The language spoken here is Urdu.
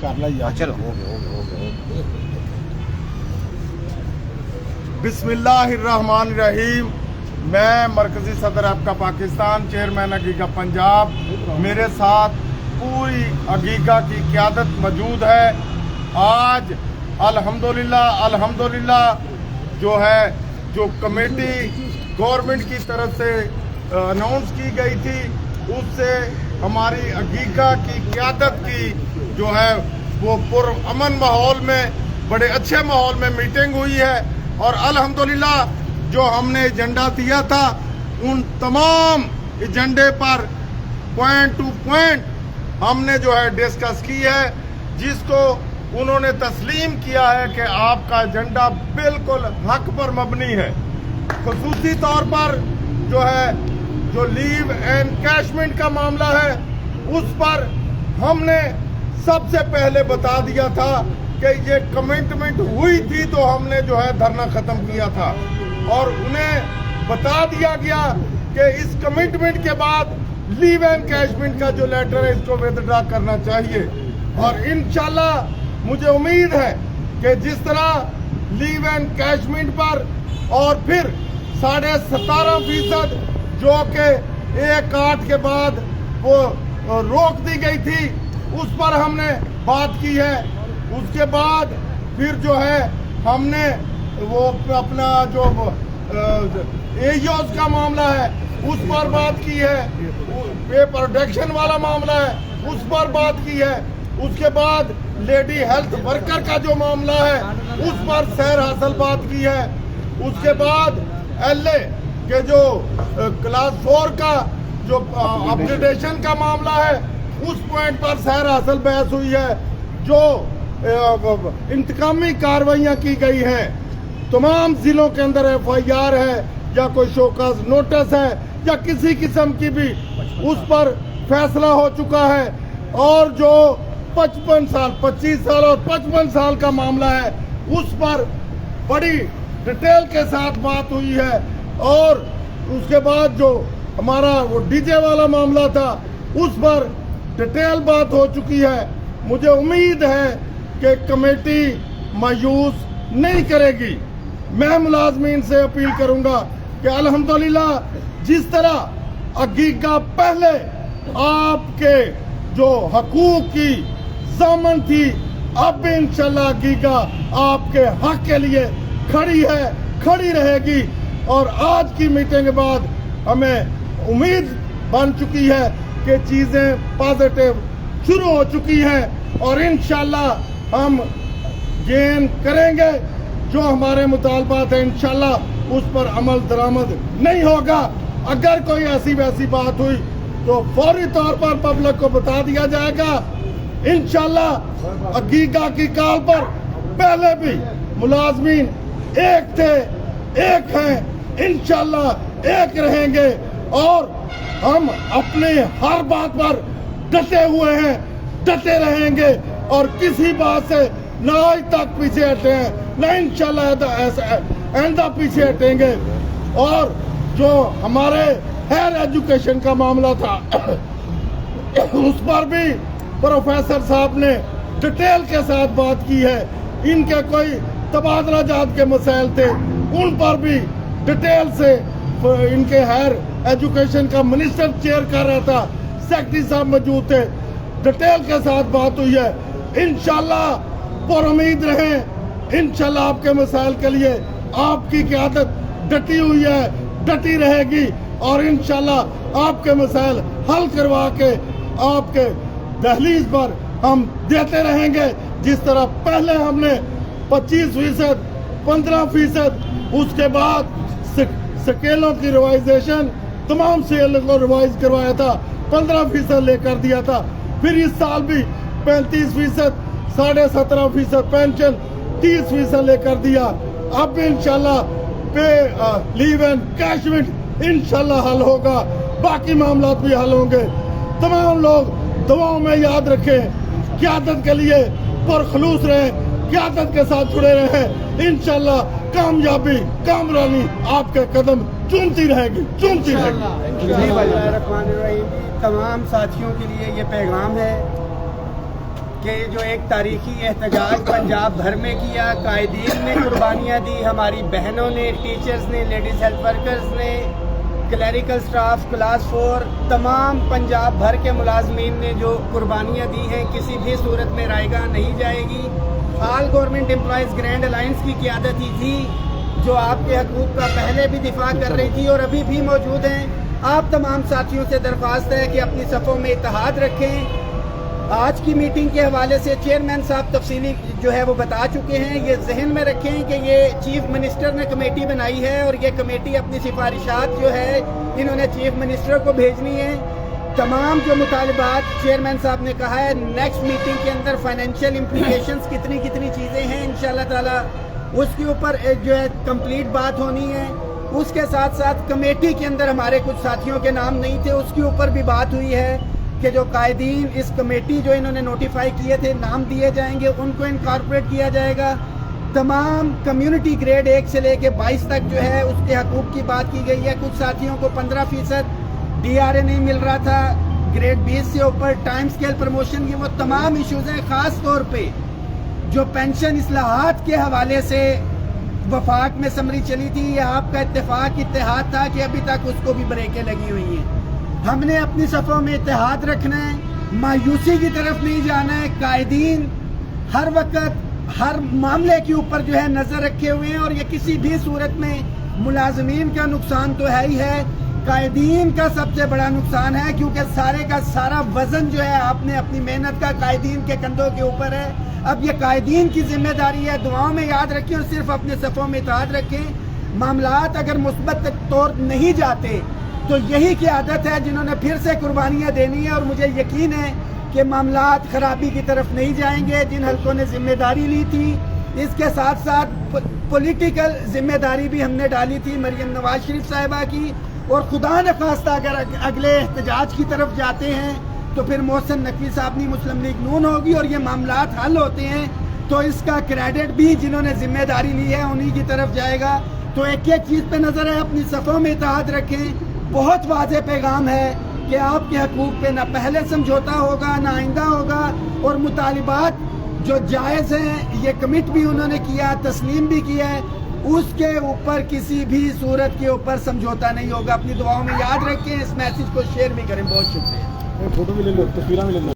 چلو بسم اللہ الرحمن الرحیم. میں مرکزی صدر آپ کا پاکستان چیئرمین عقیقہ پنجاب. میرے ساتھ پوری عقیقہ کی قیادت موجود ہے. آج الحمدللہ جو کمیٹی گورنمنٹ کی طرف سے اناؤنس کی گئی تھی اس سے ہماری عقیقہ کی قیادت کی جو ہے وہ پرامن ماحول میں بڑے اچھے ماحول میں میٹنگ ہوئی ہے. اور الحمدللہ جو ہم نے ایجنڈا دیا تھا ان تمام ایجنڈے پر پوائنٹ ٹو پوائنٹ ہم نے جو ہے ڈسکس کی ہے، جس کو انہوں نے تسلیم کیا ہے کہ آپ کا ایجنڈا بالکل حق پر مبنی ہے. خصوصی طور پر جو لیو اینڈ کیشمنٹ کا معاملہ ہے اس پر ہم نے سب سے پہلے بتا دیا تھا کہ یہ کمٹمنٹ ہوئی تھی تو ہم نے جو ہے دھرنا ختم کیا تھا، اور انہیں بتا دیا گیا کہ اس کمٹمنٹ کے بعد لیو اینڈ کیشمنٹ کا جو لیٹر ہے اس کو ودرا کرنا چاہیے. اور انشاءاللہ مجھے امید ہے کہ جس طرح لیو اینڈ کیشمنٹ پر اور پھر 17.5% جو کہ 1/8 کے بعد وہ روک دی گئی تھی اس پر ہم نے بات کی ہے. اس کے بعد پھر جو ہے ہم نے وہ اپنا جو ایوز کا معاملہ ہے اس پر بات کی ہے، پے پروڈکشن والا معاملہ ہے اس پر بات کی ہے. اس کے بعد لیڈی ہیلتھ ورکر کا جو معاملہ ہے اس پر سیر حاصل بات کی ہے. اس کے بعد ایل اے کے جو کلاس 4 کا جو اپگریڈیشن کا معاملہ ہے اس پوائنٹ پر سیر حاصل بحث ہوئی ہے. جو انتقامی کارروائیاں کی گئی ہیں تمام ضلعوں کے اندر FIR ہے یا کوئی شوکاز نوٹس ہے یا کسی قسم کی بھی اس پر فیصلہ ہو چکا ہے. اور جو 25 سال اور 55 سال کا معاملہ ہے اس پر بڑی ڈیٹیل کے ساتھ بات ہوئی ہے. اور اس کے بعد جو ہمارا وہ ڈی جے والا معاملہ تھا اس پر ڈیٹیل بات ہو چکی ہے. مجھے امید ہے کہ کمیٹی مایوس نہیں کرے گی. میں ملازمین سے اپیل کروں گا کہ الحمدللہ جس طرح عقیقہ پہلے آپ کے جو حقوق کی ضامن تھی اب بھی انشاءاللہ عقیقہ آپ کے حق کے لیے کھڑی ہے، کھڑی رہے گی. اور آج کی میٹنگ کے بعد ہمیں امید بن چکی ہے کہ چیزیں پازیٹیو شروع ہو چکی ہیں اور انشاءاللہ ہم گین کریں گے. جو ہمارے مطالبات ہیں انشاءاللہ اس پر عمل درآمد نہیں ہوگا. اگر کوئی ایسی ویسی بات ہوئی تو فوری طور پر پبلک کو بتا دیا جائے گا. انشاءاللہ عقیقہ کی کال پر پہلے بھی ملازمین ایک تھے، ایک ہیں، انشاءاللہ ایک رہیں گے. اور ہم اپنے ہر بات پر ڈٹے ہوئے ہیں، ڈٹے رہیں گے اور کسی بات سے نہ آج تک پیچھے ہٹے ہیں نہ انشاءاللہ آئندہ پیچھے ہٹیں گے. اور جو ہمارے ہائر ایجوکیشن کا معاملہ تھا اس پر بھی پروفیسر صاحب نے ڈیٹیل کے ساتھ بات کی ہے. ان کے کوئی تبادلہ جات کے مسائل تھے ان پر بھی ڈیٹیل سے ان کے ہائر ایجوکیشن کا منسٹر چیئر کر رہا تھا، سیکرٹری صاحب موجود تھے، ڈیٹیل کے ساتھ بات ہوئی ہے. انشاءاللہ پر امید رہیں. انشاءاللہ آپ کے مسائل کے لیے آپ کی قیادت ڈٹی ہوئی ہے، ڈٹی رہے گی اور انشاءاللہ آپ کے مسائل حل کروا کے آپ کے دہلیز پر ہم دیتے رہیں گے. جس طرح پہلے ہم نے 25%، 15%، اس کے بعد سکیلوں کی ریوائزیشن تمام سیل کو ریوائز کروایا تھا، 15% لے کر دیا تھا. پھر اس سال بھی 35%، 17.5% پینشن، 30% لے کر دیا. اب انشاءاللہ پے لیو اینڈ کیشمنٹ انشاءاللہ حل ہوگا، باقی معاملات بھی حل ہوں گے. تمام لوگ دعاؤں میں یاد رکھیں، قیادت کے لیے پرخلوص رہیں، قیادت کے ساتھ جڑے رہیں. انشاءاللہ کامیابی، کامرانی آپ کے قدم چومتی رہے گی، چومتی رہے گی. تمام ساتھیوں کے لیے یہ پیغام ہے کہ جو ایک تاریخی احتجاج پنجاب بھر میں کیا، قائدین نے قربانیاں دی، ہماری بہنوں نے، ٹیچرز نے، لیڈیز ہیلتھ ورکرز نے، کلیریکل سٹاف، کلاس 4، تمام پنجاب بھر کے ملازمین نے جو قربانیاں دی ہیں، کسی بھی صورت میں رائے گاہ نہیں جائے گی۔ آل گورنمنٹ امپلائیز گرینڈ الائنس کی قیادت ہی تھی جو آپ کے حقوق کا پہلے بھی دفاع کر رہی تھی اور ابھی بھی موجود ہیں۔ آپ تمام ساتھیوں سے درخواست ہے کہ اپنی صفوں میں اتحاد رکھیں۔ آج کی میٹنگ کے حوالے سے چیئرمین صاحب تفصیلی جو ہے وہ بتا چکے ہیں، یہ ذہن میں رکھیں کہ یہ چیف منسٹر نے کمیٹی بنائی ہے اور یہ کمیٹی اپنی سفارشات جو ہے انہوں نے چیف منسٹر کو بھیجنی ہے۔ تمام جو مطالبات چیئرمین صاحب نے کہا ہے نیکسٹ میٹنگ کے اندر فائنینشیل امپلیکیشنز کتنی چیزیں ہیں انشاءاللہ تعالی اس کے اوپر جو ہے کمپلیٹ بات ہونی ہے۔ اس کے ساتھ ساتھ کمیٹی کے اندر ہمارے کچھ ساتھیوں کے نام نہیں تھے، اس کے اوپر بھی بات ہوئی ہے کہ جو قائدین اس کمیٹی جو انہوں نے نوٹیفائی کیے تھے نام دیے جائیں گے، ان کو انکارپوریٹ کیا جائے گا۔ تمام کمیونٹی گریڈ 1 سے لے کے 22 تک جو ہے اس کے حقوق کی بات کی گئی ہے۔ کچھ ساتھیوں کو 15% DRA نہیں مل رہا تھا، گریڈ 20 سے اوپر ٹائم سکیل پروموشن کی وہ تمام ایشوز ہیں۔ خاص طور پہ جو پینشن اصلاحات کے حوالے سے وفاق میں سمری چلی تھی، یہ آپ کا اتحاد تھا کہ ابھی تک اس کو بھی بریکیں لگی ہوئی ہیں۔ ہم نے اپنی صفوں میں اتحاد رکھنا ہے، مایوسی کی طرف نہیں جانا ہے۔ قائدین ہر وقت ہر معاملے کے اوپر جو ہے نظر رکھے ہوئے ہیں اور یہ کسی بھی صورت میں ملازمین کا نقصان تو ہے ہی ہے، قائدین کا سب سے بڑا نقصان ہے، کیونکہ سارے کا سارا وزن جو ہے آپ نے اپنی محنت کا قائدین کے کندھوں کے اوپر ہے۔ اب یہ قائدین کی ذمہ داری ہے، دعاؤں میں یاد رکھیں اور صرف اپنے صفوں میں اتحاد رکھیں۔ معاملات اگر مثبت طور نہیں جاتے تو یہی قیادت ہے جنہوں نے پھر سے قربانیاں دینی ہے، اور مجھے یقین ہے کہ معاملات خرابی کی طرف نہیں جائیں گے۔ جن حلقوں نے ذمہ داری لی تھی، اس کے ساتھ ساتھ پولیٹیکل ذمہ داری بھی ہم نے ڈالی تھی مریم نواز شریف صاحبہ کی، اور خدا نخواستہ اگر اگلے احتجاج کی طرف جاتے ہیں تو پھر محسن نقوی صاحب نہیں مسلم لیگ نون ہوگی اور یہ معاملات حل ہوتے ہیں تو اس کا کریڈٹ بھی جنہوں نے ذمہ داری لی ہے انہی کی طرف جائے گا۔ تو ایک چیز پہ نظر ہے، اپنی صفوں میں اتحاد رکھیں۔ بہت واضح پیغام ہے کہ آپ کے حقوق پہ نہ پہلے سمجھوتا ہوگا نہ آئندہ ہوگا، اور مطالبات جو جائز ہیں یہ کمٹ بھی انہوں نے کیا، تسلیم بھی کیا ہے، اس کے اوپر کسی بھی صورت کے اوپر سمجھوتا نہیں ہوگا۔ اپنی دعاؤں میں یاد رکھیں، اس میسج کو شیئر بھی کریں۔ بہت شکریہ۔ فوٹو بھی لے لو، تصویریں بھی لے لو۔